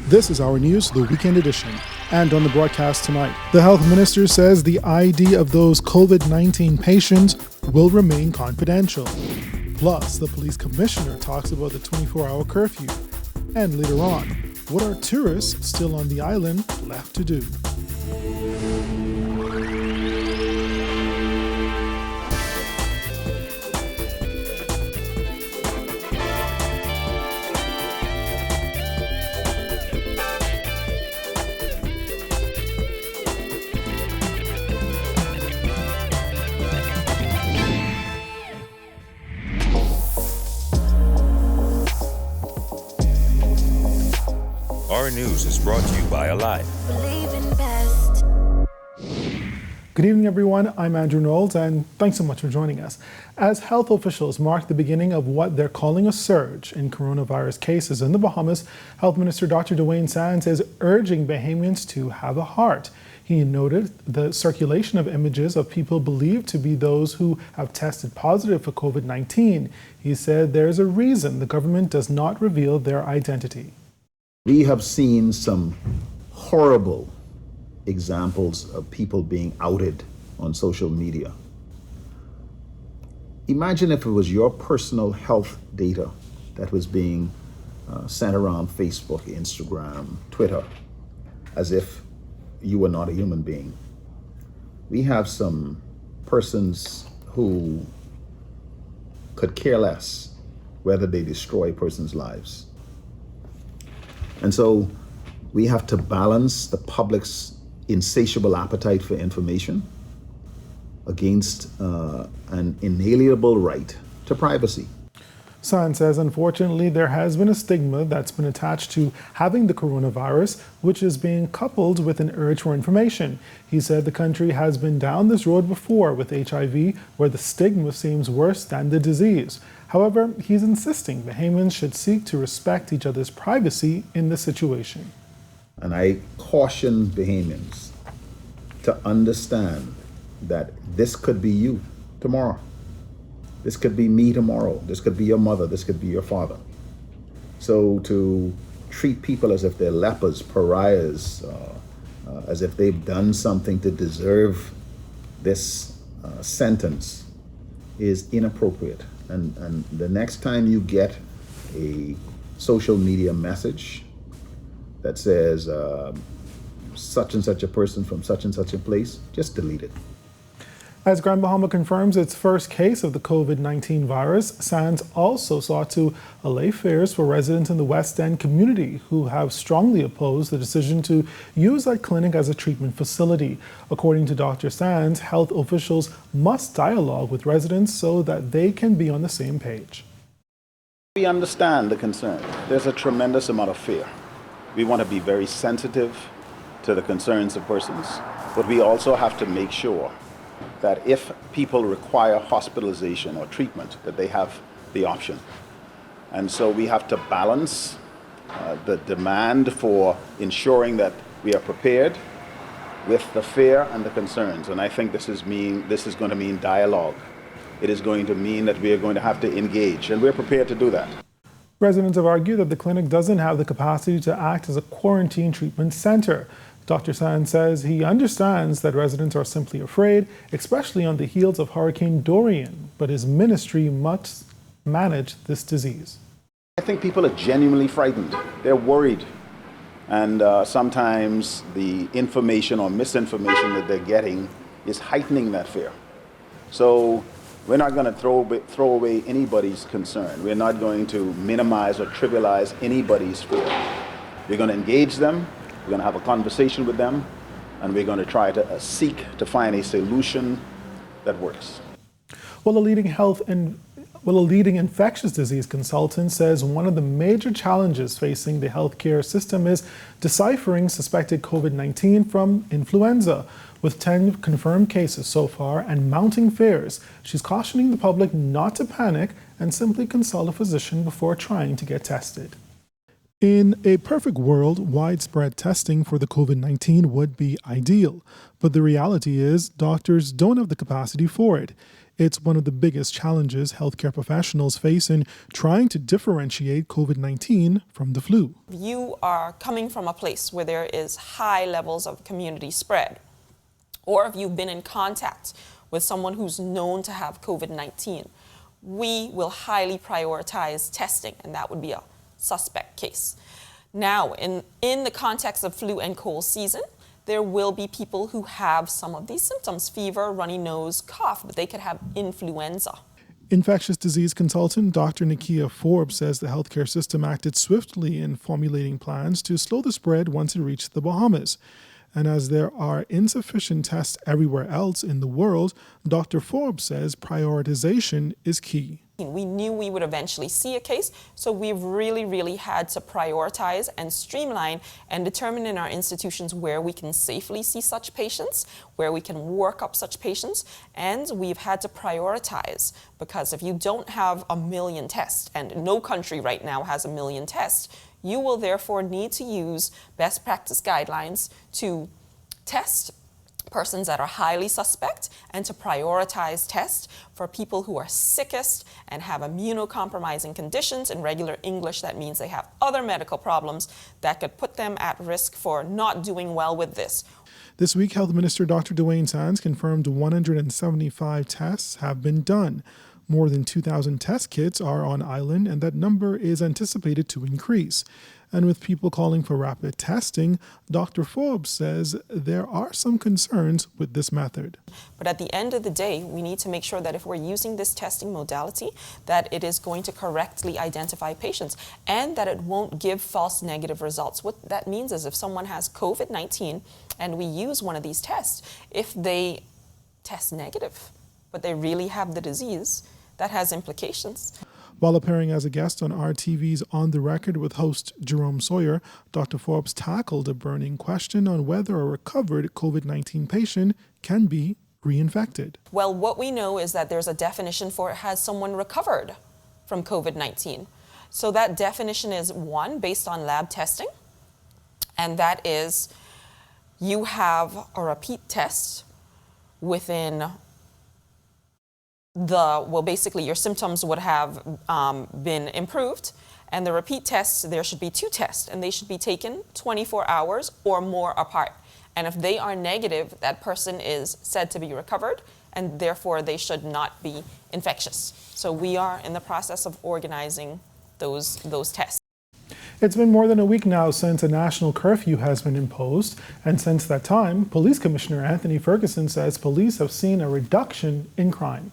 This is our news, the weekend edition. And on the broadcast tonight, the health minister says the ID of those COVID-19 patients will remain confidential. Plus, the police commissioner talks about the 24-hour curfew. And later on, what are tourists still on the island left to do? Our news is brought to you by Alive. Good evening, everyone. I'm Andrew Knowles, and thanks so much for joining us. As health officials mark the beginning of what they're calling a surge in coronavirus cases in the Bahamas, Health Minister Dr. Dwayne Sands is urging Bahamians to have a heart. He noted the circulation of images of people believed to be those who have tested positive for COVID-19. He said there's a reason the government does not reveal their identity. We have seen some horrible examples of people being outed on social media. Imagine if it was your personal health data that was being sent around Facebook, Instagram, Twitter, as if you were not a human being. We have some persons who could care less whether they destroy persons' lives. And so we have to balance the public's insatiable appetite for information against an inalienable right to privacy. Sands says, unfortunately, there has been a stigma that's been attached to having the coronavirus, which is being coupled with an urge for information. He said the country has been down this road before with HIV, where the stigma seems worse than the disease. However, he's insisting Bahamians should seek to respect each other's privacy in this situation. And I caution Bahamians to understand that this could be you tomorrow. This could be me tomorrow. This could be your mother. This could be your father. So to treat people as if they're lepers, pariahs, as if they've done something to deserve this sentence is inappropriate. And the next time you get a social media message that says such and such a person from such and such a place, just delete it. As Grand Bahama confirms its first case of the COVID-19 virus, Sands also sought to allay fears for residents in the West End community who have strongly opposed the decision to use that clinic as a treatment facility. According to Dr. Sands, health officials must dialogue with residents so that they can be on the same page. We understand the concern. There's a tremendous amount of fear. We want to be very sensitive to the concerns of persons, but we also have to make sure that if people require hospitalization or treatment, that they have the option. And so we have to balance the demand for ensuring that we are prepared with the fear and the concerns. And I think this is going to mean dialogue. It is going to mean that we are going to have to engage, and we're prepared to do that. Residents have argued that the clinic doesn't have the capacity to act as a quarantine treatment center. Dr. Sands says he understands that residents are simply afraid, especially on the heels of Hurricane Dorian, but his ministry must manage this disease. I think people are genuinely frightened. They're worried. And sometimes the information or misinformation that they're getting is heightening that fear. So we're not going to throw away anybody's concern. We're not going to minimize or trivialize anybody's fear. We're going to engage them. We're going to have a conversation with them, and we're going to try to seek to find a solution that works. Well, a leading infectious disease consultant says one of the major challenges facing the healthcare system is deciphering suspected COVID-19 from influenza. With 10 confirmed cases so far and mounting fears, she's cautioning the public not to panic and simply consult a physician before trying to get tested. In a perfect world, widespread testing for the COVID-19 would be ideal, but the reality is doctors don't have the capacity for it. It's one of the biggest challenges healthcare professionals face in trying to differentiate COVID-19 from the flu. You are coming from a place where there is high levels of community spread, or if you've been in contact with someone who's known to have COVID-19, we will highly prioritize testing, and that would be a suspect case. Now, in the context of flu and cold season, there will be people who have some of these symptoms, fever, runny nose, cough, but they could have influenza. Infectious disease consultant Dr. Nakia Forbes says the healthcare system acted swiftly in formulating plans to slow the spread once it reached the Bahamas. And as there are insufficient tests everywhere else in the world, Dr. Forbes says prioritization is key. We knew we would eventually see a case, so we've really had to prioritize and streamline and determine in our institutions where we can safely see such patients, where we can work up such patients, and we've had to prioritize, because if you don't have 1 million tests, and no country right now has 1 million tests, you will therefore need to use best practice guidelines to test persons that are highly suspect and to prioritize tests for people who are sickest and have immunocompromising conditions. In regular English, that means they have other medical problems that could put them at risk for not doing well with this. This week, Health Minister Dr. Dwayne Sands confirmed 175 tests have been done. More than 2,000 test kits are on island, and that number is anticipated to increase. And with people calling for rapid testing, Dr. Forbes says there are some concerns with this method. But at the end of the day, we need to make sure that if we're using this testing modality, that it is going to correctly identify patients and that it won't give false negative results. What that means is if someone has COVID-19 and we use one of these tests, if they test negative, but they really have the disease, that has implications. While appearing as a guest on RTV's On the Record with host Jerome Sawyer, Dr. Forbes tackled a burning question on whether a recovered COVID-19 patient can be reinfected. Well, what we know is that there's a definition for has someone recovered from COVID-19. So that definition is one, based on lab testing, and that is you have a repeat test within basically your symptoms would have been improved, and the repeat tests, there should be 2 tests, and they should be taken 24 hours or more apart. And if they are negative, that person is said to be recovered, and therefore they should not be infectious. So we are in the process of organizing those tests. It's been more than a week now since a national curfew has been imposed, and since that time, Police Commissioner Anthony Ferguson says police have seen a reduction in crime.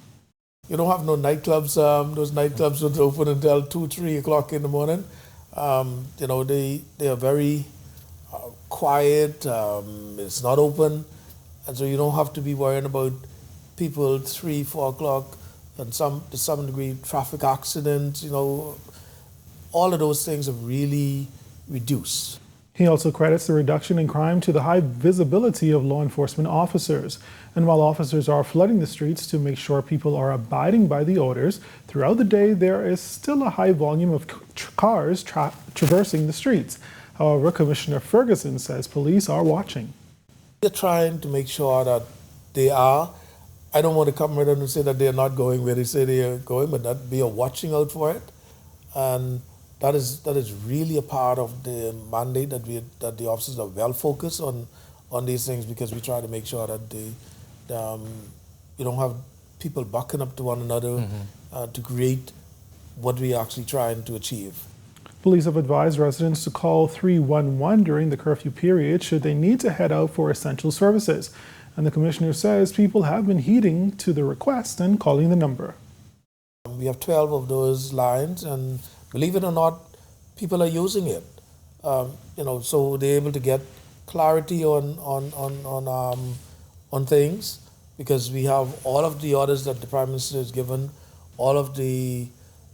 You don't have no nightclubs. Those nightclubs are open until 2, 3 o'clock in the morning. They are very quiet. It's not open, and so you don't have to be worrying about people 3, 4 o'clock and to some degree traffic accidents. All of those things have really reduced. He also credits the reduction in crime to the high visibility of law enforcement officers. And while officers are flooding the streets to make sure people are abiding by the orders, throughout the day there is still a high volume of cars traversing the streets. However, Commissioner Ferguson says police are watching. They're trying to make sure that they are. I don't want to come right out and say that they're not going where they say they are going, but that we are watching out for it. And that is really a part of the mandate that the officers are well focused on these things, because we try to make sure that you don't have people bucking up to one another to create what we're actually trying to achieve. Police have advised residents to call 311 during the curfew period should they need to head out for essential services. And the commissioner says people have been heeding to the request and calling the number. We have 12 of those lines, and believe it or not, people are using it. So they're able to get clarity on things, because we have all of the orders that the Prime Minister has given, all of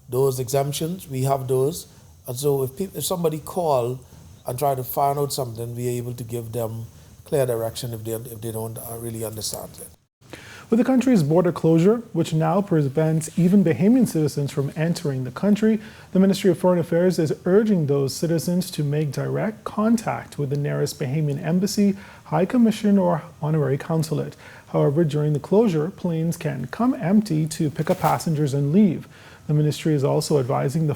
those exemptions, we have those. And so if somebody call and try to find out something, we're able to give them clear direction if they don't really understand it. With the country's border closure, which now prevents even Bahamian citizens from entering the country, the Ministry of Foreign Affairs is urging those citizens to make direct contact with the nearest Bahamian embassy, High Commission, or honorary consulate. However, during the closure, planes can come empty to pick up passengers and leave. The ministry is also advising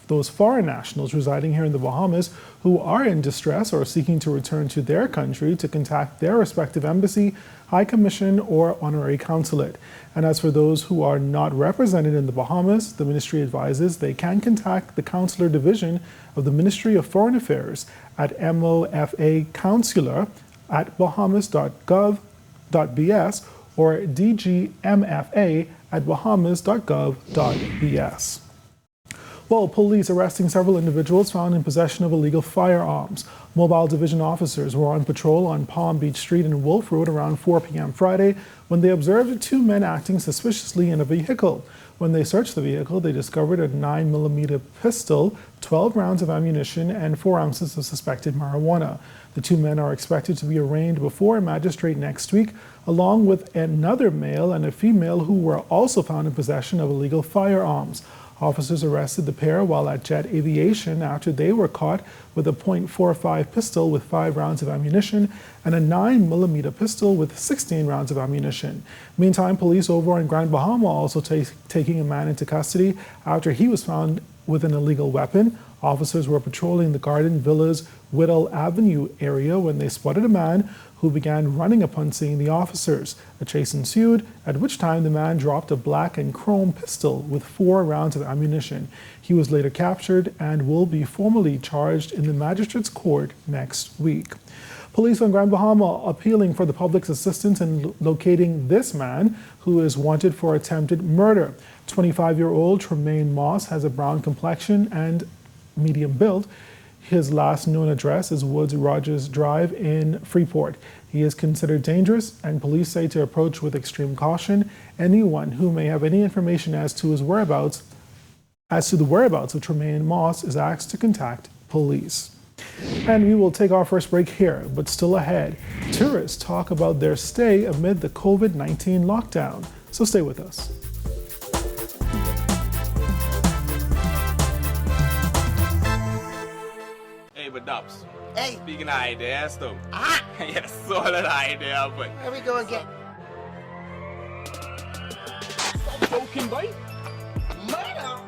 those foreign nationals residing here in the Bahamas who are in distress or seeking to return to their country to contact their respective embassy, High Commission, or honorary consulate. And as for those who are not represented in the Bahamas, the ministry advises they can contact the Consular Division of the Ministry of Foreign Affairs at mofa consular@bahamas.gov.bs or dgmfa@bahamas.gov.bs. Well, police arresting several individuals found in possession of illegal firearms. Mobile division officers were on patrol on Palm Beach Street and Wolf Road around 4 p.m. Friday when they observed two men acting suspiciously in a vehicle. When they searched the vehicle, they discovered a 9mm pistol, 12 rounds of ammunition, and 4 ounces of suspected marijuana. The two men are expected to be arraigned before a magistrate next week, along with another male and a female who were also found in possession of illegal firearms. Officers arrested the pair while at Jet Aviation after they were caught with a .45 pistol with 5 rounds of ammunition and a 9mm pistol with 16 rounds of ammunition. Meantime, police over in Grand Bahama also taking a man into custody after he was found with an illegal weapon. Officers were patrolling the Garden Villas Whittle Avenue area when they spotted a man who began running upon seeing the officers. A chase ensued, at which time the man dropped a black and chrome pistol with 4 rounds of ammunition. He was later captured and will be formally charged in the magistrate's court next week. Police on Grand Bahama appealing for the public's assistance in locating this man who is wanted for attempted murder. 25-year-old Tremaine Moss has a brown complexion and medium build. His last known address is Woods Rogers Drive in Freeport. He is considered dangerous, and police say to approach with extreme caution. Anyone who may have any information as to the whereabouts of Tremaine Moss is asked to contact police. And we will take our first break here, but still ahead, tourists talk about their stay amid the COVID-19 lockdown. So stay with us. But Dubs. Hey. Speaking of ideas, though. Ah! Yes, solid idea, but. Here we go again. Stop joking, boy. Murder?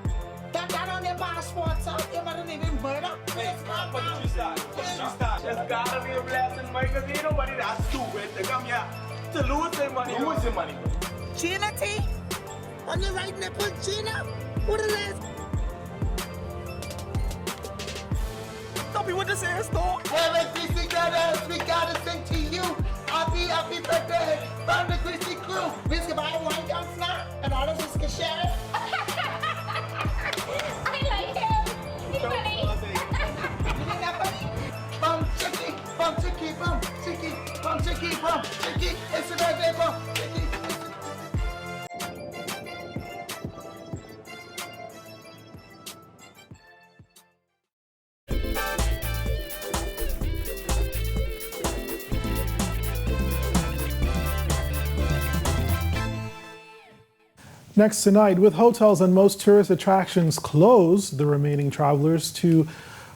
That on their passport, so you better name him murder? Hey, what did you start? Just gotta be a blessing, Mike, because ain't nobody that's stupid to come here to lose their money. Lose your money, boy. Gina T? On your right nipple, Gina? What is this? Stop me what to say, store. Hey, Chrissy brothers, we gotta sing to you. Happy birthday from the Chrissy crew. We can buy one down now, and all of us can share it. I like him. He's funny. You think that funny? Bum chicky, bum chicky, bum chicky, bum chicky, bum chicky. It's a birthday, bum chicky. Next tonight, with hotels and most tourist attractions closed, the remaining travelers to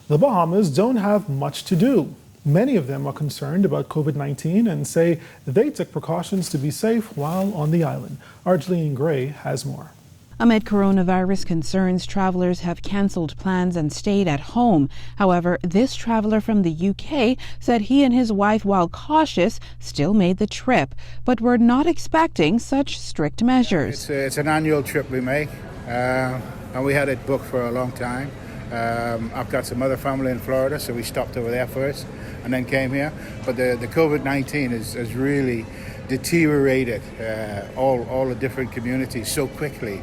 the Bahamas don't have much to do. Many of them are concerned about COVID-19 and say they took precautions to be safe while on the island. Argeline Gray has more. Amid coronavirus concerns, travelers have canceled plans and stayed at home. However, this traveler from the UK said he and his wife, while cautious, still made the trip, but were not expecting such strict measures. It's an annual trip we make, and we had it booked for a long time. I've got some other family in Florida, so we stopped over there first and then came here. But the COVID-19 has really deteriorated all the different communities so quickly.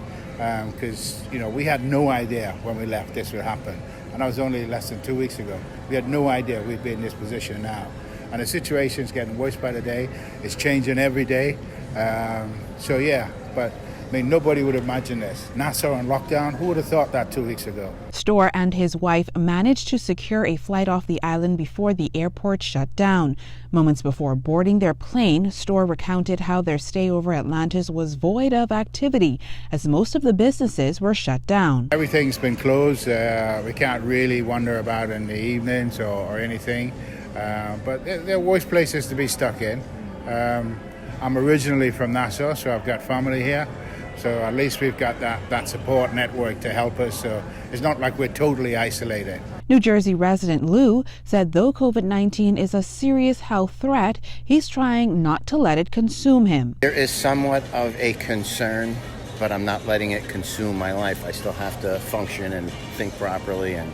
Because we had no idea when we left this would happen, and that was only less than 2 weeks ago. We had no idea we'd be in this position now, and the situation's getting worse by the day. It's changing every day. But mean, nobody would imagine this. Nassau on lockdown, who would have thought that 2 weeks ago? Storr and his wife managed to secure a flight off the island before the airport shut down. Moments before boarding their plane, Storr recounted how their stay over Atlantis was void of activity, as most of the businesses were shut down. Everything's been closed. We can't really wander about in the evenings or anything. But there are always places to be stuck in. I'm originally from Nassau, so I've got family here. So at least we've got that support network to help us. So it's not like we're totally isolated. New Jersey resident Lou said though COVID-19 is a serious health threat, he's trying not to let it consume him. There is somewhat of a concern, but I'm not letting it consume my life. I still have to function and think properly and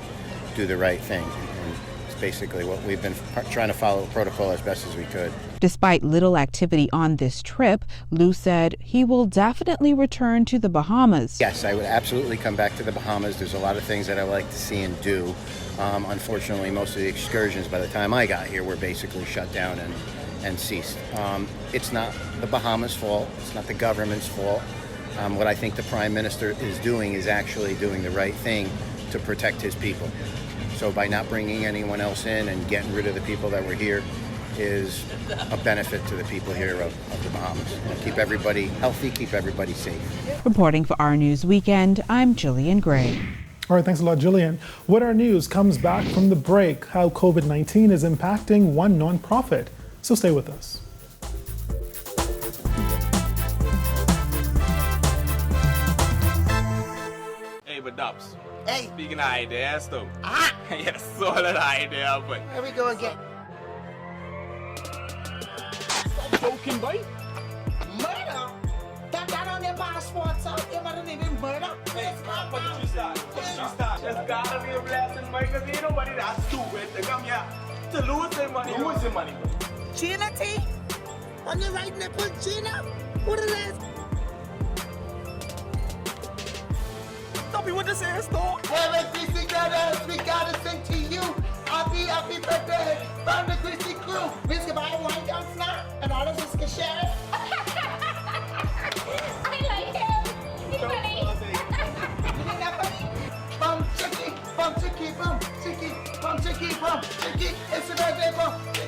do the right thing. And it's basically what we've been trying to follow the protocol as best as we could. Despite little activity on this trip, Lou said he will definitely return to the Bahamas. Yes, I would absolutely come back to the Bahamas. There's a lot of things that I like to see and do. Unfortunately, most of the excursions by the time I got here were basically shut down and ceased. It's not the Bahamas' fault. It's not the government's fault. What I think the Prime Minister is doing is actually doing the right thing to protect his people. So by not bringing anyone else in and getting rid of the people that were here is a benefit to the people here of the Bahamas. Keep everybody healthy, keep everybody safe. Reporting for Our News Weekend, I'm Jillian Gray. All right, thanks a lot, Jillian. What Our News comes back from the break, how COVID-19 is impacting one nonprofit. So stay with us. Hey, but Dubs. Hey. Speaking of ideas, though. Ah! Yes, solid idea, but. Here we go again. Joking, boy. Murder? That on their passport, so you better name him murder? Hey, but you start. Just gotta be a blessing, boy, because ain't nobody that stupid to come here to lose their money. Losing money, bro. Gina T? On your right nipple, Gina? What it is? Stop me with the same store. Hey, Christy brothers, we gotta sing to you. Happy birthday from the Christy crew. We can buy one down now, and all of us can share it. I like him. He's funny. You think that funny? Bum chicky, bum chicky, bum chicky, bum chicky. It's a birthday, bum chicky.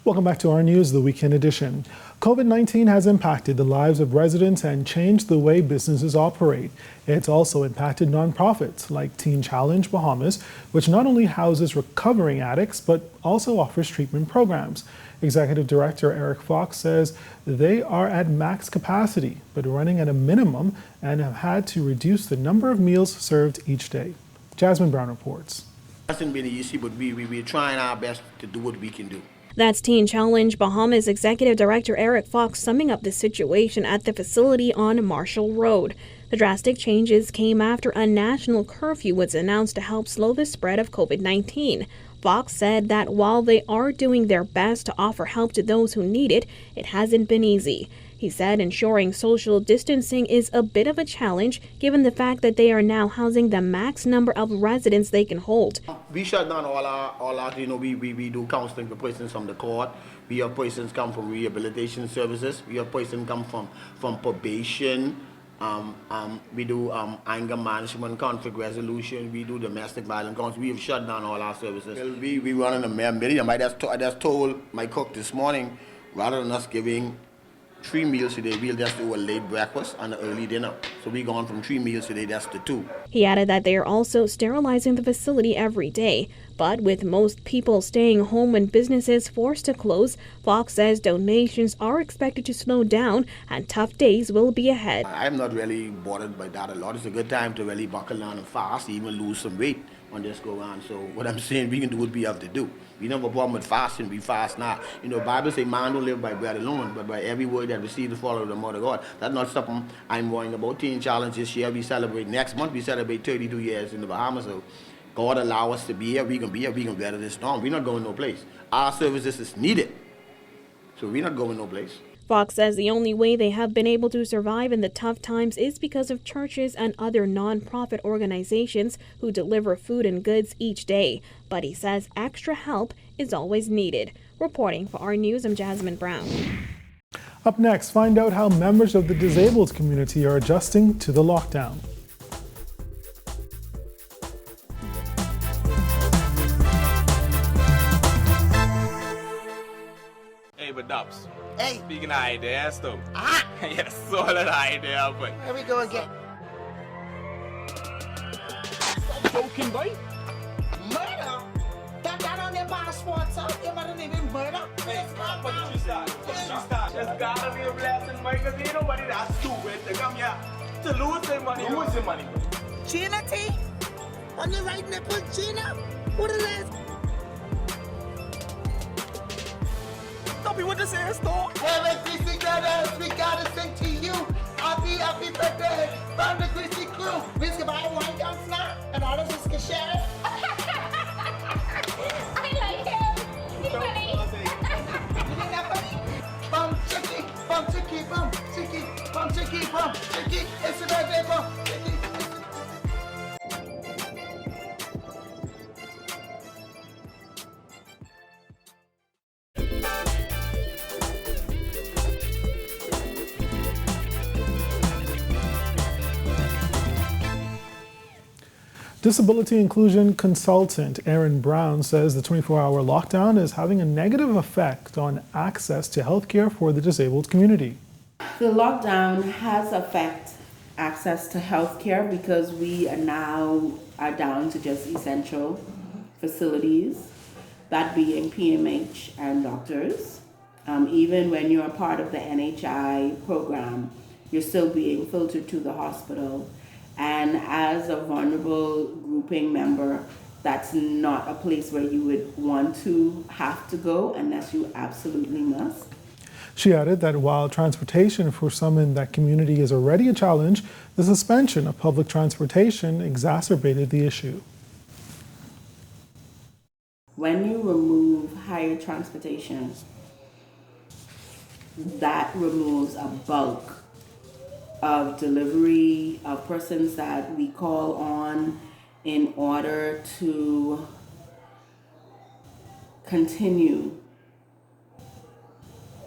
Welcome back to Our News, the weekend edition. COVID-19 has impacted the lives of residents and changed the way businesses operate. It's also impacted nonprofits like Teen Challenge Bahamas, which not only houses recovering addicts, but also offers treatment programs. Executive Director Eric Fox says they are at max capacity, but running at a minimum and have had to reduce the number of meals served each day. Jasmine Brown reports. It hasn't been easy, but we're trying our best to do what we can do. That's Teen Challenge Bahamas Executive Director Eric Fox summing up the situation at the facility on Marshall Road. The drastic changes came after a national curfew was announced to help slow the spread of COVID-19. Fox said that while they are doing their best to offer help to those who need it, it hasn't been easy. He said ensuring social distancing is a bit of a challenge given the fact that they are now housing the max number of residents they can hold. We shut down all our we do counseling for persons from the court. We have persons come from rehabilitation services. We have persons come from probation. We do anger management, conflict resolution. We do domestic violence counseling. We have shut down all our services. We running a million. I just told my cook this morning, rather than us giving 3 meals a day, we'll just do a late breakfast and an early dinner. So we gone from 3 meals a day, that's to 2. He added that they are also sterilizing the facility every day. But with most people staying home and businesses forced to close, Fox says donations are expected to slow down and tough days will be ahead. I'm not really bothered by that a lot. It's a good time to really buckle down and fast, even lose some weight on this go on. So what I'm saying, we can do what we have to do. We don't have a problem with fasting, we fast now. You know, Bible say man don't live by bread alone, but by every word that receives the follow of the mother of God. That's not something I'm worrying about. Teen Challenge this year, we celebrate next month, we celebrate 32 years in the Bahamas. So God allow us to be here, we can be here, we can weather this storm. We're not going no place. Our services is needed, so we're not going no place. Fox says the only way they have been able to survive in the tough times is because of churches and other non-profit organizations who deliver food and goods each day. But he says extra help is always needed. Reporting for our news, I'm Jasmine Brown. Up next, find out how members of the disabled community are adjusting to the lockdown. Hey, but Dubs. Hey. Speaking of ideas, though. Ah! Yes, solid idea, but. Here we go again. Joking, boy? Murder? That on their passport, sir. You better even murder. Hey, but you start. There's gotta be a blessing, Mike, because ain't nobody that stupid to come here to lose their money. Losing money. Gina T? On your right nipple, Gina? What is this? Don't be what this is, though. Hey, Chrissy brothers, we gotta sing to you. Happy birthday from the Chrissy crew. We can buy one down snack and all of us can share it. I like him. He's funny. You think that funny? Bum chicky, bum chicky, bum chicky, bum chicky, bum chicky. It's a birthday, bum chicky. Disability inclusion consultant Erin Brown says the 24-hour lockdown is having a negative effect on access to health care for the disabled community. The lockdown has affected access to health care because we are down to just essential facilities, that being PMH and doctors. Even when you're a part of the NHI program, you're still being filtered to the hospital. And as a vulnerable grouping member, that's not a place where you would want to have to go unless you absolutely must. She added that while transportation for some in that community is already a challenge, the suspension of public transportation exacerbated the issue. When you remove higher transportation, that removes a bulk of delivery of persons that we call on in order to continue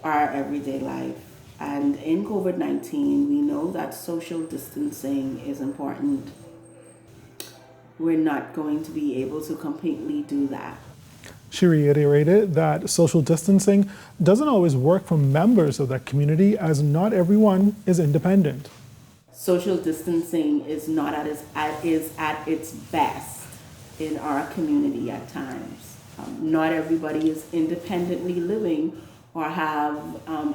our everyday life. And in COVID-19, we know that social distancing is important. We're not going to be able to completely do that. She reiterated that social distancing doesn't always work for members of that community, as not everyone is independent. Social distancing is at its best in our community at times. Not everybody is independently living or have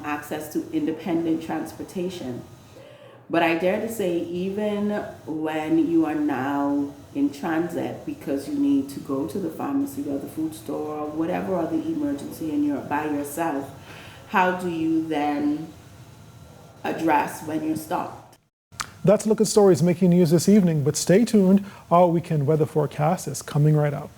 access to independent transportation. But I dare to say, even when you are now in transit because you need to go to the pharmacy or the food store or whatever other emergency and you're by yourself, how do you then address when you're stopped? That's a look at stories making news this evening, but stay tuned. Our weekend weather forecast is coming right up.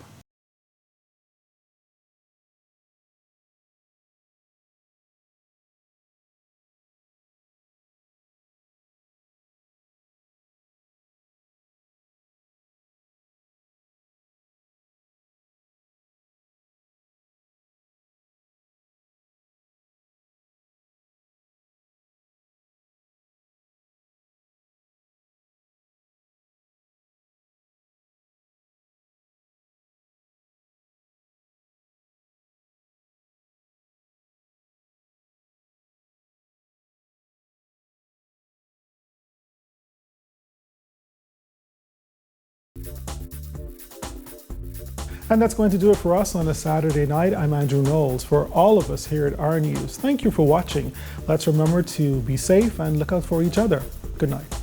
And that's going to do it for us on a Saturday night. I'm Andrew Knowles. For all of us here at Our News, thank you for watching. Let's remember to be safe and look out for each other. Good night.